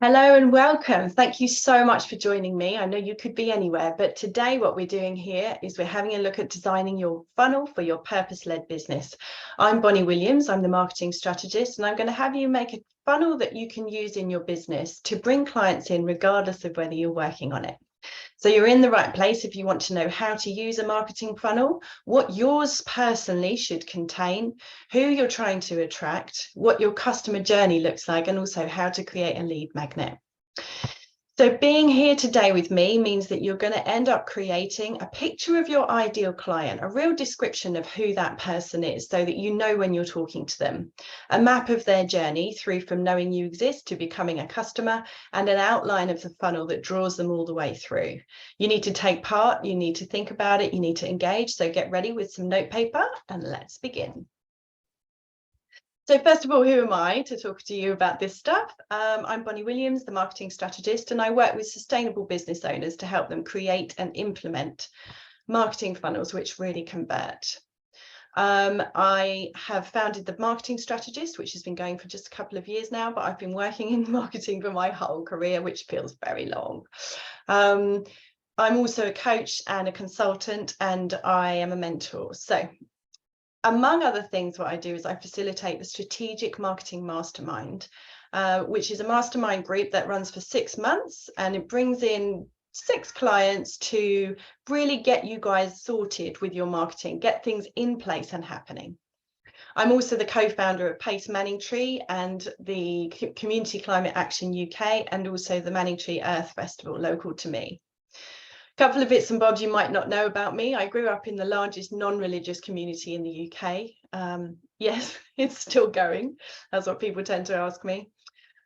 Hello and welcome. Thank you so much for joining me. I know you could be anywhere, but today what we're doing here is we're having a look at designing your funnel for your purpose-led business. I'm Bonny Williams, I'm the marketing strategist, and I'm going to have you make a funnel that you can use in your business to bring clients in regardless of whether you're working on it. So you're in the right place if you want to know how to use a marketing funnel, what yours personally should contain, who you're trying to attract, what your customer journey looks like, and also how to create a lead magnet. So being here today with me means that you're going to end up creating a picture of your ideal client, a real description of who that person is so that you know when you're talking to them, a map of their journey through from knowing you exist to becoming a customer, and an outline of the funnel that draws them all the way through. You need to take part, you need to think about it, you need to engage. So get ready with some notepaper and let's begin. So first of all, who am I to talk to you about this stuff? I'm Bonny Williams, the marketing strategist, and I work with sustainable business owners to help them create and implement marketing funnels which really convert. I have founded the Marketing Strategist, which has been going for just a couple of years now, but I've been working in marketing for my whole career, which feels very long. I'm also a coach and a consultant, and I am a mentor. So among other things, what I do is I facilitate the Strategic Marketing Mastermind, which is a mastermind group that runs for 6 months, and it brings in 6 clients to really get you guys sorted with your marketing, get things in place and happening. I'm also the co-founder of Pace Manning Tree and the Community Climate Action UK, and also the Manning Tree Earth Festival, local to me. Couple of bits and bobs you might not know about me. I grew up in the largest non-religious community in the UK. Yes, it's still going. That's what people tend to ask me.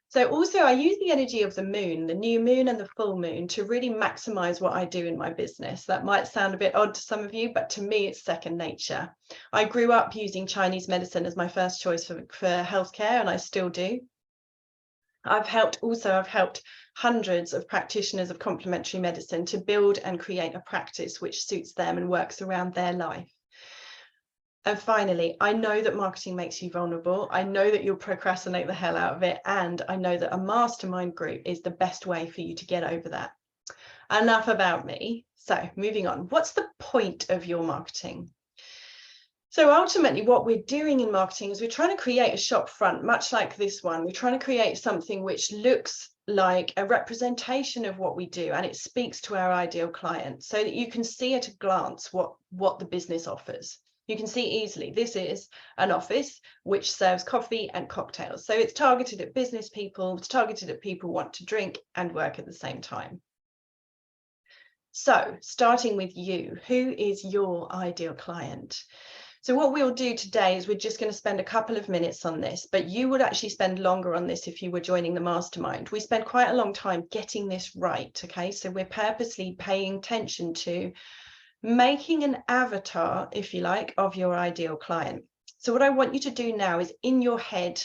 So also I use the energy of the moon, the new moon and the full moon, to really maximize what I do in my business. That might sound a bit odd to some of you, but to me it's second nature. I grew up using Chinese medicine as my first choice for healthcare, and I still do. I've helped hundreds of practitioners of complementary medicine to build and create a practice which suits them and works around their life. And finally, I know that marketing makes you vulnerable. I know that you'll procrastinate the hell out of it. And I know that a mastermind group is the best way for you to get over that. Enough about me. So moving on, what's the point of your marketing? So ultimately what we're doing in marketing is we're trying to create a shop front, much like this one. We're trying to create something which looks like a representation of what we do, and it speaks to our ideal client so that you can see at a glance what the business offers. You can see easily this is an office which serves coffee and cocktails. So it's targeted at business people, it's targeted at people who want to drink and work at the same time. So starting with you, who is your ideal client? So what we'll do today is we're just going to spend a couple of minutes on this, but you would actually spend longer on this if you were joining the mastermind. We spend quite a long time getting this right, okay? So we're purposely paying attention to making an avatar, if you like, of your ideal client. So what I want you to do now is in your head,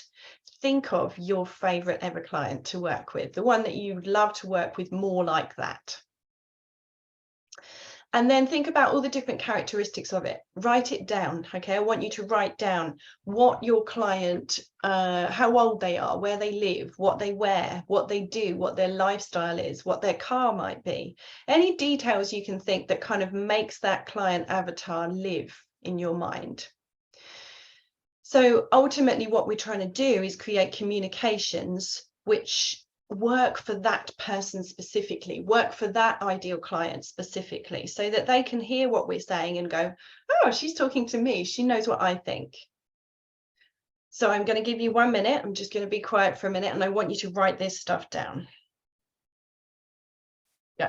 think of your favorite ever client to work with, the one that you'd love to work with more like that. And then think about all the different characteristics of it. Write it down, okay? I want you to write down what your client, how old they are, where they live, what they wear, what they do, what their lifestyle is, what their car might be. Any details you can think that kind of makes that client avatar live in your mind. So ultimately what we're trying to do is create communications which work for that person specifically, work for that ideal client specifically, so that they can hear what we're saying and go, oh, she's talking to me, she knows what I think. So I'm going to give you 1 minute. I'm just going to be quiet for a minute, and I want you to write this stuff down. Go.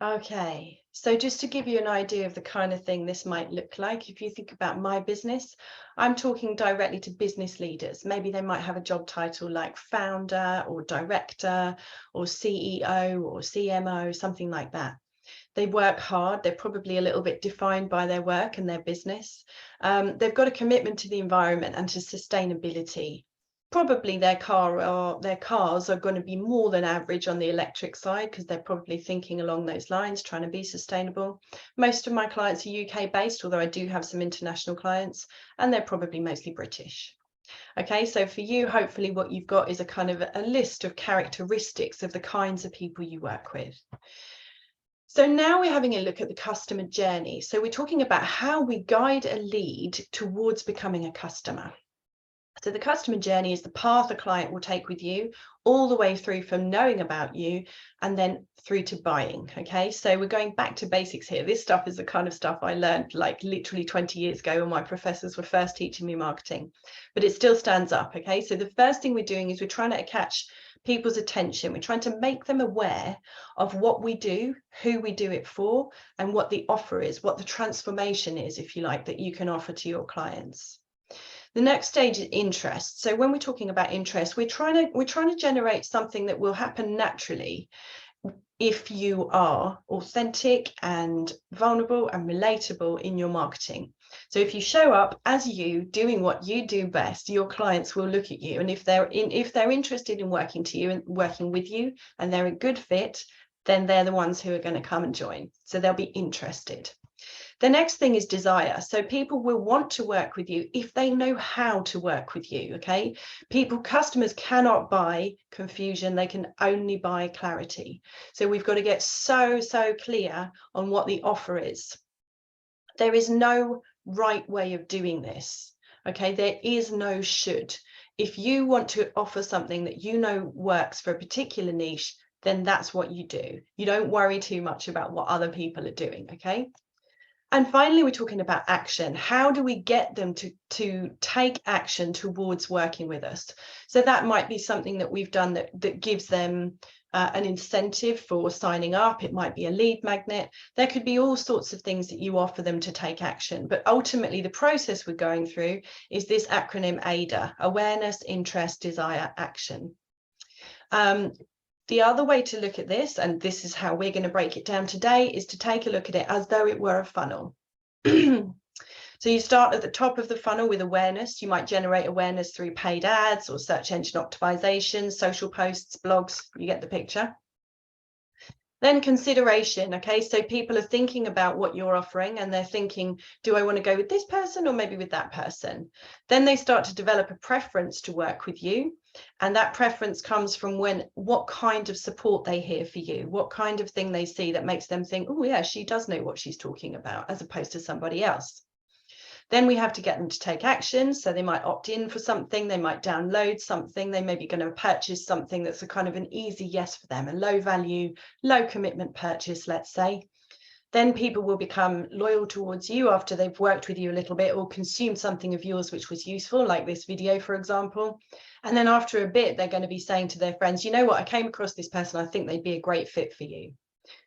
Okay, so just to give you an idea of the kind of thing this might look like, if you think about my business, I'm talking directly to business leaders. Maybe they might have a job title like founder or director or CEO or CMO, something like that. They work hard. They're probably a little bit defined by their work and their business. They've got a commitment to the environment and to sustainability. Probably their cars are going to be more than average on the electric side, because they're probably thinking along those lines, trying to be sustainable. Most of my clients are UK based, although I do have some international clients, and they're probably mostly British. Okay, so for you, hopefully what you've got is a kind of a list of characteristics of the kinds of people you work with. So now we're having a look at the customer journey. So we're talking about how we guide a lead towards becoming a customer. So the customer journey is the path a client will take with you all the way through from knowing about you and then through to buying. Okay, so we're going back to basics here. This stuff is the kind of stuff I learned like literally 20 years ago when my professors were first teaching me marketing, but it still stands up. Okay, so the first thing we're doing is we're trying to catch people's attention. We're trying to make them aware of what we do, who we do it for, and what the offer is, what the transformation is, if you like, that you can offer to your clients. The next stage is interest. So when we're talking about interest, we're trying to generate something that will happen naturally if you are authentic and vulnerable and relatable in your marketing. So if you show up as you, doing what you do best, your clients will look at you, and if they're interested in working to you and working with you, and they're a good fit, then they're the ones who are going to come and join. So they'll be interested. The next thing is desire. So people will want to work with you if they know how to work with you. Okay, customers cannot buy confusion, they can only buy clarity. So we've got to get so clear on what the offer is. There is no right way of doing this. Okay, there is no should. If you want to offer something that you know works for a particular niche, then that's what you do. You don't worry too much about what other people are doing. Okay. And finally, we're talking about action. How do we get them to take action towards working with us? So that might be something that we've done that gives them an incentive for signing up. It might be a lead magnet. There could be all sorts of things that you offer them to take action. But ultimately, the process we're going through is this acronym AIDA: awareness, interest, desire, action. The other way to look at this, and this is how we're going to break it down today, is to take a look at it as though it were a funnel. So you start at the top of the funnel with awareness. You might generate awareness through paid ads or search engine optimization, social posts, blogs. You get the picture. Then consideration. Okay, so people are thinking about what you're offering, and they're thinking, do I want to go with this person or maybe with that person? Then they start to develop a preference to work with you. And that preference comes from what kind of support they hear for you, what kind of thing they see that makes them think, oh yeah, she does know what she's talking about, as opposed to somebody else. Then we have to get them to take action. So they might opt in for something, they might download something, they may be going to purchase something that's a kind of an easy yes for them, a low value, low commitment purchase, let's say. Then people will become loyal towards you after they've worked with you a little bit or consumed something of yours which was useful, like this video, for example. And then after a bit, they're going to be saying to their friends, you know what, I came across this person, I think they'd be a great fit for you.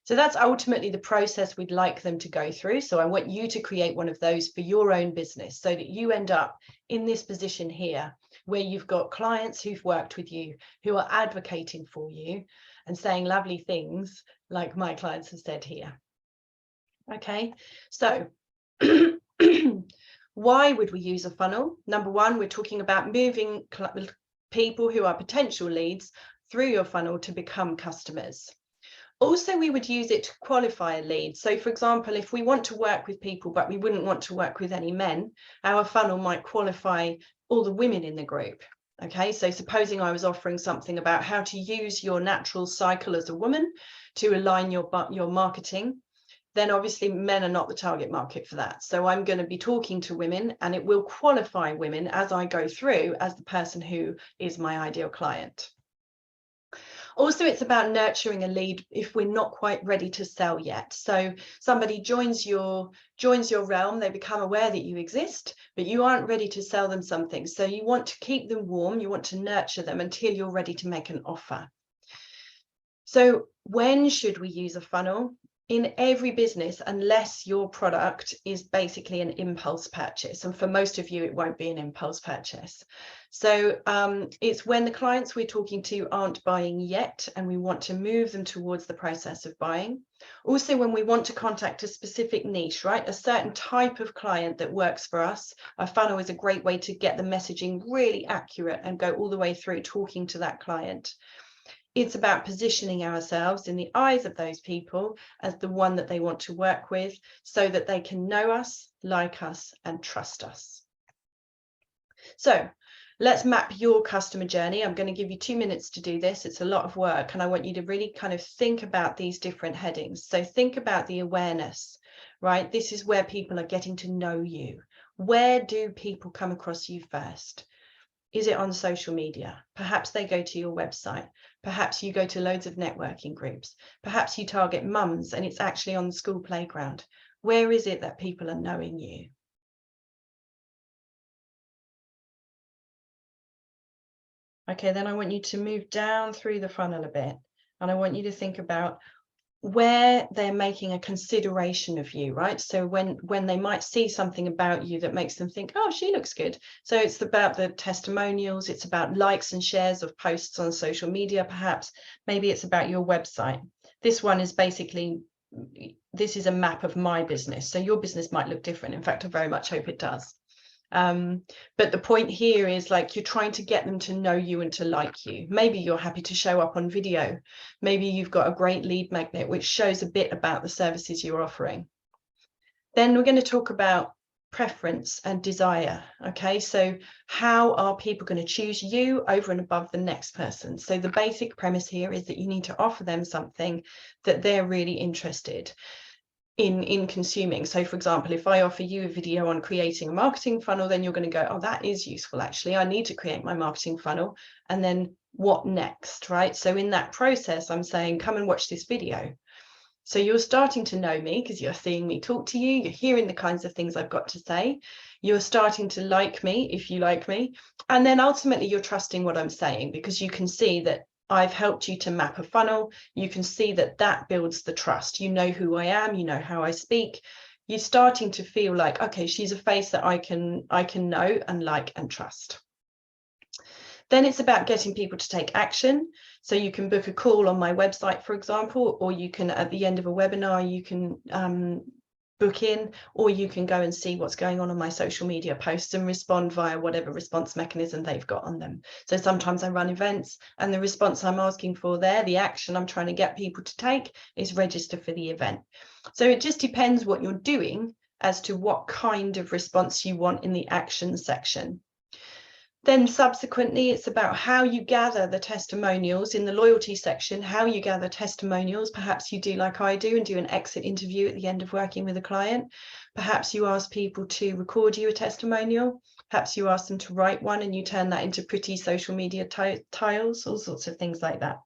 So that's ultimately the process we'd like them to go through. So I want you to create one of those for your own business so that you end up in this position here where you've got clients who've worked with you, who are advocating for you and saying lovely things like my clients have said here. Okay, so why would we use a funnel? Number one, we're talking about moving people who are potential leads through your funnel to become customers. Also, we would use it to qualify a lead. So, for example, if we want to work with people, but we wouldn't want to work with any men, our funnel might qualify all the women in the group. Okay, so supposing I was offering something about how to use your natural cycle as a woman to align your marketing, then obviously men are not the target market for that. So I'm going to be talking to women, and it will qualify women as I go through as the person who is my ideal client. Also, it's about nurturing a lead if we're not quite ready to sell yet. So somebody joins your realm, they become aware that you exist, but you aren't ready to sell them something. So you want to keep them warm, you want to nurture them until you're ready to make an offer. So when should we use a funnel? in every business, unless your product is basically an impulse purchase, and for most of you it won't be an impulse purchase. So it's when the clients we're talking to aren't buying yet and we want to move them towards the process of buying. Also, when we want to contact a specific niche, right, a certain type of client that works for us, a funnel is a great way to get the messaging really accurate and go all the way through talking to that client. It's about positioning ourselves in the eyes of those people as the one that they want to work with, so that they can know us, like us, and trust us. So let's map your customer journey. I'm going to give you 2 minutes to do this. It's a lot of work, and I want you to really kind of think about these different headings. So think about the awareness, right? This is where people are getting to know you. Where do people come across you first? Is it on social media? Perhaps they go to your website. Perhaps you go to loads of networking groups. Perhaps you target mums and it's actually on the school playground. Where is it that people are knowing you? Okay, then I want you to move down through the funnel a bit. And I want you to think about where they're making a consideration of you, right? So when they might see something about you that makes them think, oh, she looks good. So it's about the testimonials, it's about likes and shares of posts on social media, perhaps. Maybe it's about your website. This one is basically, this is a map of my business. So your business might look different. In fact, I very much hope it does. But the point here is, like, you're trying to get them to know you and to like you. Maybe you're happy to show up on video. Maybe you've got a great lead magnet which shows a bit about the services you're offering. Then we're going to talk about preference and desire. Okay, so how are people going to choose you over and above the next person? So the basic premise here is that you need to offer them something that they're really interested in consuming. So for example, if I offer you a video on creating a marketing funnel, then you're going to go, oh, that is useful. Actually, I need to create my marketing funnel. And then what next, right? So in that process, I'm saying, come and watch this video. So you're starting to know me because you're seeing me talk to you. You're hearing the kinds of things I've got to say. You're starting to like me if you like me. And then ultimately you're trusting what I'm saying, because you can see that I've helped you to map a funnel. You can see that that builds the trust. You know who I am, you know how I speak. You're starting to feel like, okay, she's a face that I can know and like and trust. Then it's about getting people to take action. So you can book a call on my website, for example, or you can, at the end of a webinar, you can book in, or you can go and see what's going on my social media posts and respond via whatever response mechanism they've got on them. So sometimes I run events, and the response I'm asking for there, the action I'm trying to get people to take, is register for the event. So it just depends what you're doing as to what kind of response you want in the action section. Then subsequently, it's about how you gather the testimonials in the loyalty section, how you gather testimonials. Perhaps you do like I do and do an exit interview at the end of working with a client. Perhaps you ask people to record you a testimonial. Perhaps you ask them to write one and you turn that into pretty social media tiles, all sorts of things like that.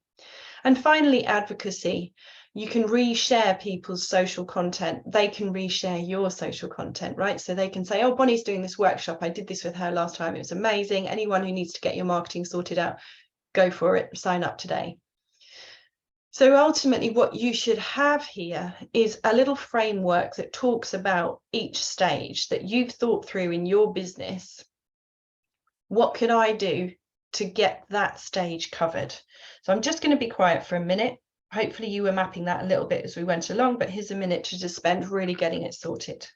And finally, advocacy. You can reshare people's social content. They can reshare your social content, right? So they can say, oh, Bonnie's doing this workshop. I did this with her last time. It was amazing. Anyone who needs to get your marketing sorted out, go for it. Sign up today. So ultimately, what you should have here is a little framework that talks about each stage that you've thought through in your business. What could I do to get that stage covered? So I'm just going to be quiet for a minute. Hopefully you were mapping that a little bit as we went along, but here's a minute to just spend really getting it sorted.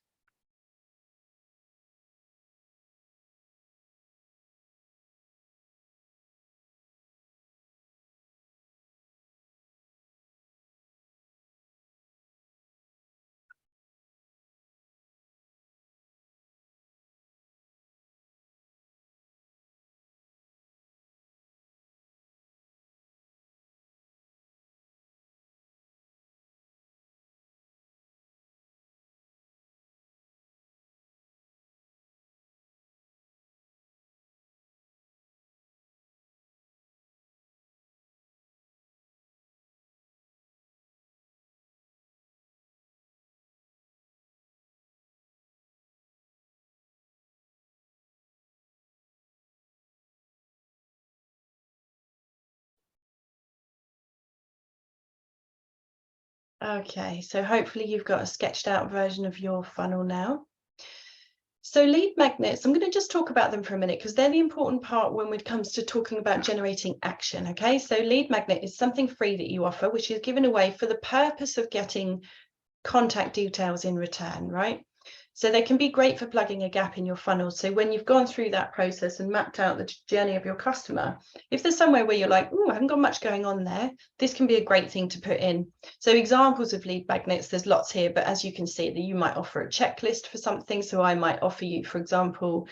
Okay, so hopefully you've got a sketched out version of your funnel now. So lead magnets, I'm going to just talk about them for a minute because they're the important part when it comes to talking about generating action. Okay, so lead magnet is something free that you offer, which is given away for the purpose of getting contact details in return, right? So they can be great for plugging a gap in your funnel. So when you've gone through that process and mapped out the journey of your customer, if there's somewhere where you're like, oh, I haven't got much going on there, this can be a great thing to put in. So examples of lead magnets, there's lots here, but as you can see, that you might offer a checklist for something. So I might offer you, for example,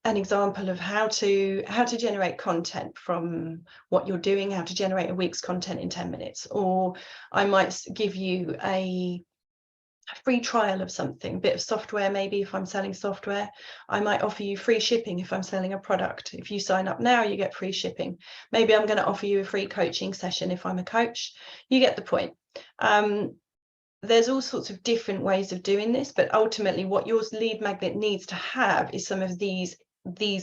an example of how to generate content from what you're doing, how to generate a week's content in 10 minutes. Or I might give you a free trial of something, a bit of software. Maybe if I'm selling software, I might offer you free shipping. If I'm selling a product, if you sign up now, you get free shipping. Maybe I'm going to offer you a free coaching session. If I'm a coach, you get the point. There's all sorts of different ways of doing this, but ultimately what your lead magnet needs to have is some of these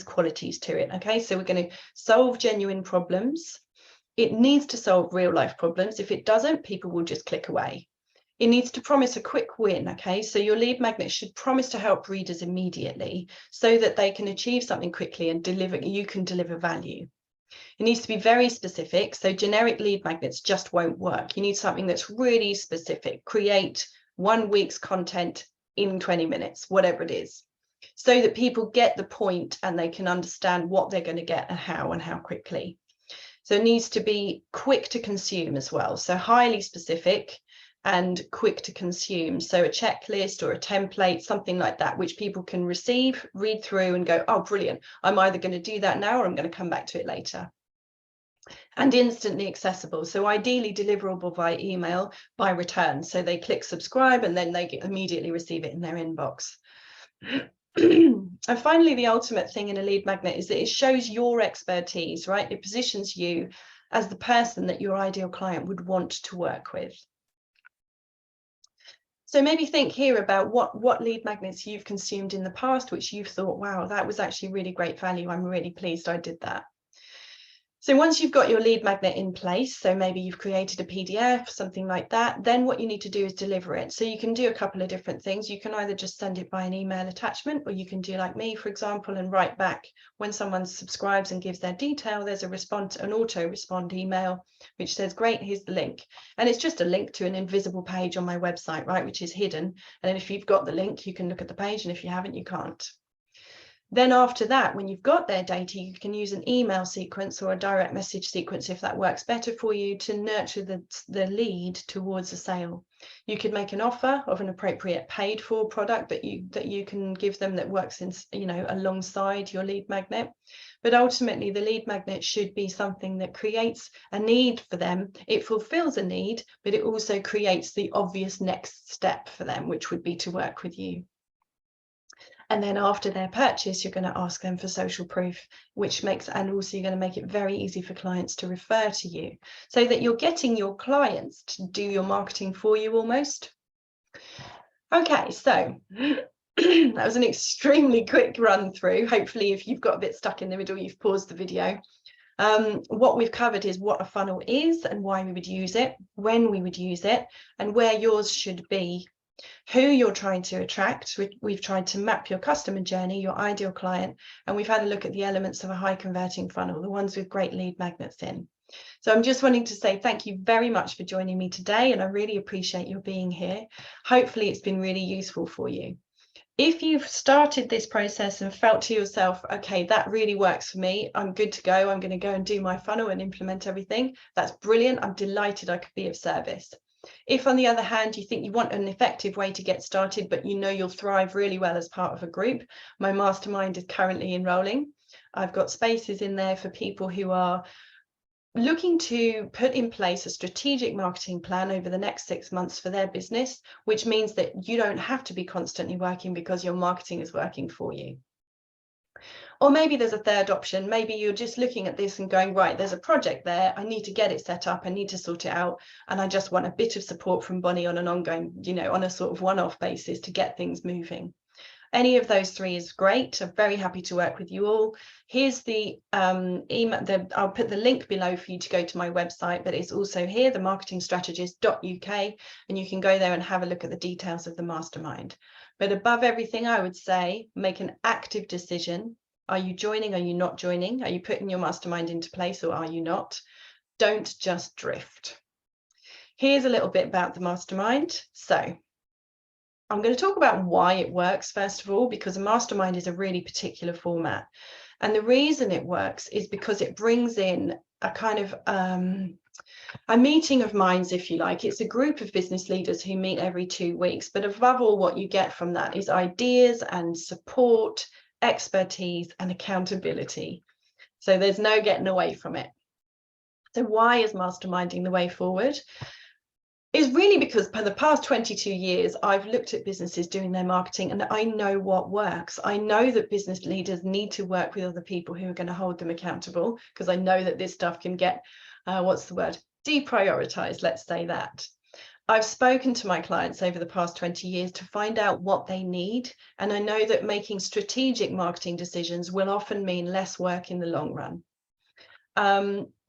qualities to it. Okay, so we're going to solve genuine problems. It needs to solve real life problems. If it doesn't, people will just click away. It needs to promise a quick win. Okay, so your lead magnet should promise to help readers immediately so that they can achieve something quickly and you can deliver value. It needs to be very specific. So generic lead magnets just won't work. You need something that's really specific. Create 1 week's content in 20 minutes, whatever it is, so that people get the point and they can understand what they're going to get and how quickly. So it needs to be quick to consume as well. So highly specific and quick to consume. So a checklist or a template, something like that, which people can receive, read through and go, oh, brilliant. I'm either going to do that now or I'm going to come back to it later. And instantly accessible. So ideally deliverable by email, by return. So they click subscribe and then they immediately receive it in their inbox. And finally, the ultimate thing in a lead magnet is that it shows your expertise, right? It positions you as the person that your ideal client would want to work with. So maybe think here about what lead magnets you've consumed in the past, which you've thought, wow, that was actually really great value. I'm really pleased I did that. So once you've got your lead magnet in place, so maybe you've created a PDF, something like that, then what you need to do is deliver it. So you can do a couple of different things. You can either just send it by an email attachment, or you can do like me, for example, and write back when someone subscribes and gives their detail, there's an auto respond email, which says, great, here's the link. And it's just a link to an invisible page on my website, right, which is hidden. And then if you've got the link, you can look at the page, and if you haven't, you can't. Then after that, when you've got their data, you can use an email sequence or a direct message sequence if that works better for you to nurture the lead towards a sale. You could make an offer of an appropriate paid for product that you can give them that works in, alongside your lead magnet. But ultimately, the lead magnet should be something that creates a need for them. It fulfills a need, but it also creates the obvious next step for them, which would be to work with you. And then after their purchase, you're going to ask them for social proof, and also you're going to make it very easy for clients to refer to you, so that you're getting your clients to do your marketing for you almost. Okay, so that was an extremely quick run through. Hopefully, if you've got a bit stuck in the middle, you've paused the video. What we've covered is what a funnel is and why we would use it, when we would use it, and where yours should be. Who you're trying to attract. We've tried to map your customer journey, your ideal client, and we've had a look at the elements of a high converting funnel, the ones with great lead magnets in. So I'm just wanting to say thank you very much for joining me today, and I really appreciate your being here. Hopefully it's been really useful for you. If you've started this process and felt to yourself, okay, that really works for me, I'm good to go, I'm going to go and do my funnel and implement everything, that's brilliant. I'm delighted I could be of service. If, on the other hand, you think you want an effective way to get started, but you know you'll thrive really well as part of a group, my Mastermind is currently enrolling. I've got spaces in there for people who are looking to put in place a strategic marketing plan over the next 6 months for their business, which means that you don't have to be constantly working because your marketing is working for you. Or maybe there's a third option. Maybe you're just looking at this and going, right, there's a project there. I need to get it set up. I need to sort it out. And I just want a bit of support from Bonny on an ongoing, on a sort of one-off basis to get things moving. Any of those three is great. I'm very happy to work with you all. Here's the email. I'll put the link below for you to go to my website, but it's also here, the marketingstrategist.uk, and you can go there and have a look at the details of the mastermind. But above everything, I would say make an active decision. Are you joining? Are you not joining? Are you putting your mastermind into place, or are you not? Don't just drift. Here's a little bit about the mastermind. So I'm going to talk about why it works, first of all, because a mastermind is a really particular format. And the reason it works is because it brings in a kind of a meeting of minds, if you like. It's a group of business leaders who meet every 2 weeks. But above all, what you get from that is ideas and support, expertise and accountability. So there's no getting away from it. So why is masterminding the way forward? Is really because for the past 22 years, I've looked at businesses doing their marketing and I know what works. I know that business leaders need to work with other people who are going to hold them accountable, because I know that this stuff can get, deprioritized, let's say that. I've spoken to my clients over the past 20 years to find out what they need. And I know that making strategic marketing decisions will often mean less work in the long run.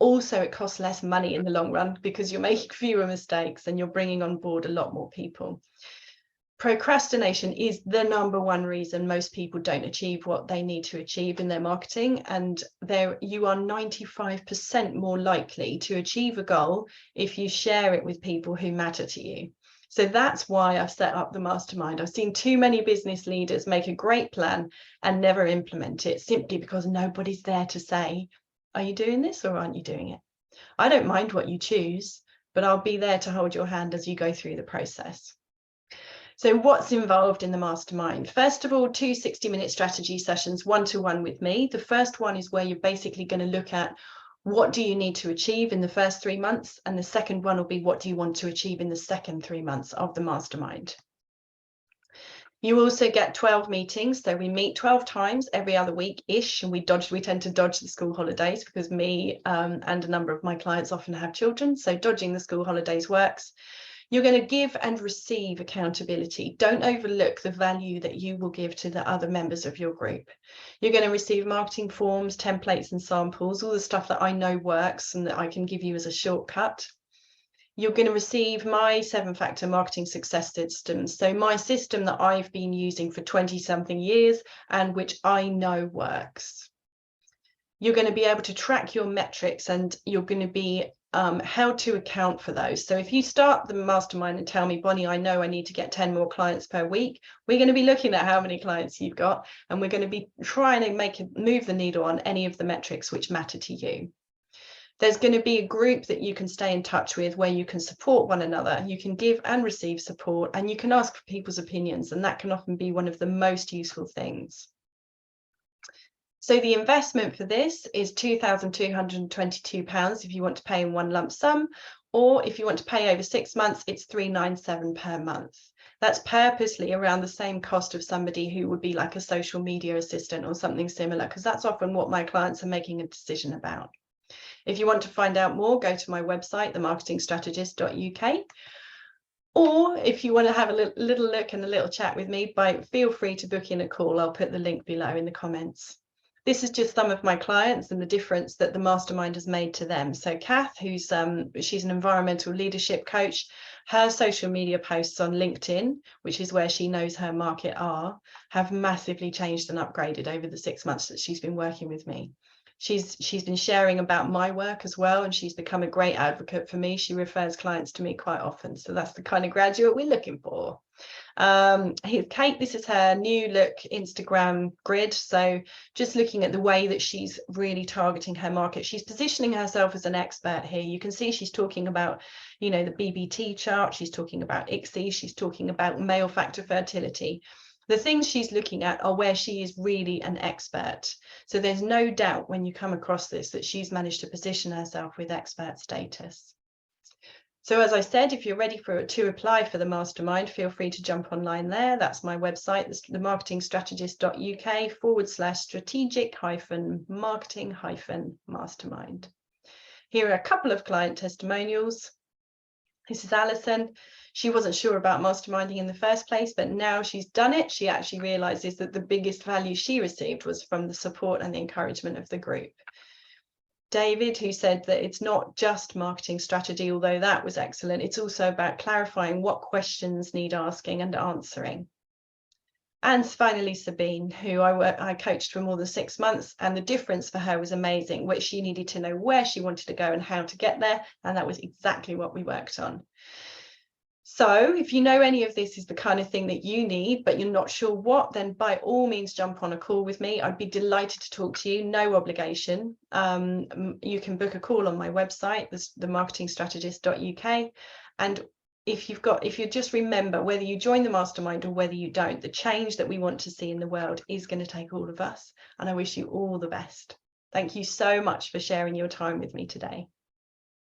Also, it costs less money in the long run because you're making fewer mistakes and you're bringing on board a lot more people. Procrastination is the #1 reason most people don't achieve what they need to achieve in their marketing, and you are 95% more likely to achieve a goal if you share it with people who matter to you. So that's why I've set up the mastermind. I've seen too many business leaders make a great plan and never implement it, simply because nobody's there to say, are you doing this or aren't you doing it? I don't mind what you choose, but I'll be there to hold your hand as you go through the process. So what's involved in the mastermind? First of all, 2 60-minute strategy sessions, one-to-one with me. The first one is where you're basically going to look at what do you need to achieve in the first 3 months? And the second one will be what do you want to achieve in the second 3 months of the mastermind? You also get 12 meetings. So we meet 12 times every other week-ish, and we tend to dodge the school holidays because me and a number of my clients often have children. So dodging the school holidays works. You're going to give and receive accountability. Don't overlook the value that you will give to the other members of your group. You're going to receive marketing forms, templates and samples, all the stuff that I know works and that I can give you as a shortcut. You're going to receive my 7-factor marketing success system. So my system that I've been using for 20-something years and which I know works. You're going to be able to track your metrics and you're going to be held to account for those. So if you start the mastermind and tell me, Bonnie, I know I need to get 10 more clients per week, we're going to be looking at how many clients you've got, and we're going to be trying to move the needle on any of the metrics which matter to you. There's going to be a group that you can stay in touch with where you can support one another. You can give and receive support, and you can ask for people's opinions, and that can often be one of the most useful things. So the investment for this is £2,222 if you want to pay in one lump sum, or if you want to pay over 6 months, it's £397 per month. That's purposely around the same cost of somebody who would be like a social media assistant or something similar, because that's often what my clients are making a decision about. If you want to find out more, go to my website, themarketingstrategist.uk. Or if you want to have a little look and a little chat with me, feel free to book in a call. I'll put the link below in the comments. This is just some of my clients and the difference that the mastermind has made to them. So Kath, she's an environmental leadership coach, her social media posts on LinkedIn, which is where she knows her market are, have massively changed and upgraded over the 6 months that she's been working with me. She's been sharing about my work as well, and she's become a great advocate for me. She refers clients to me quite often. So that's the kind of graduate we're looking for. Here's Kate. This is her new look Instagram grid. So just looking at the way that she's really targeting her market. She's positioning herself as an expert here. You can see she's talking about, the BBT chart. She's talking about ICSI. She's talking about male factor fertility. The things she's looking at are where she is really an expert. So there's no doubt when you come across this that she's managed to position herself with expert status. So as I said, if you're ready to apply for the mastermind, feel free to jump online there. That's my website, themarketingstrategist.uk/strategic-marketing-mastermind. Here are a couple of client testimonials. This is Alison. She wasn't sure about masterminding in the first place, but now she's done it, she actually realizes that the biggest value she received was from the support and the encouragement of the group. David, who said that it's not just marketing strategy, although that was excellent, it's also about clarifying what questions need asking and answering. And finally, Sabine, who I coached for more than 6 months, and the difference for her was amazing, which she needed to know where she wanted to go and how to get there, and that was exactly what we worked on. So if you know any of this is the kind of thing that you need, but you're not sure what, then by all means jump on a call with me. I'd be delighted to talk to you, no obligation. You can book a call on my website, the marketingstrategist.uk. And if you just remember, whether you join the mastermind or whether you don't, the change that we want to see in the world is going to take all of us. And I wish you all the best. Thank you so much for sharing your time with me today.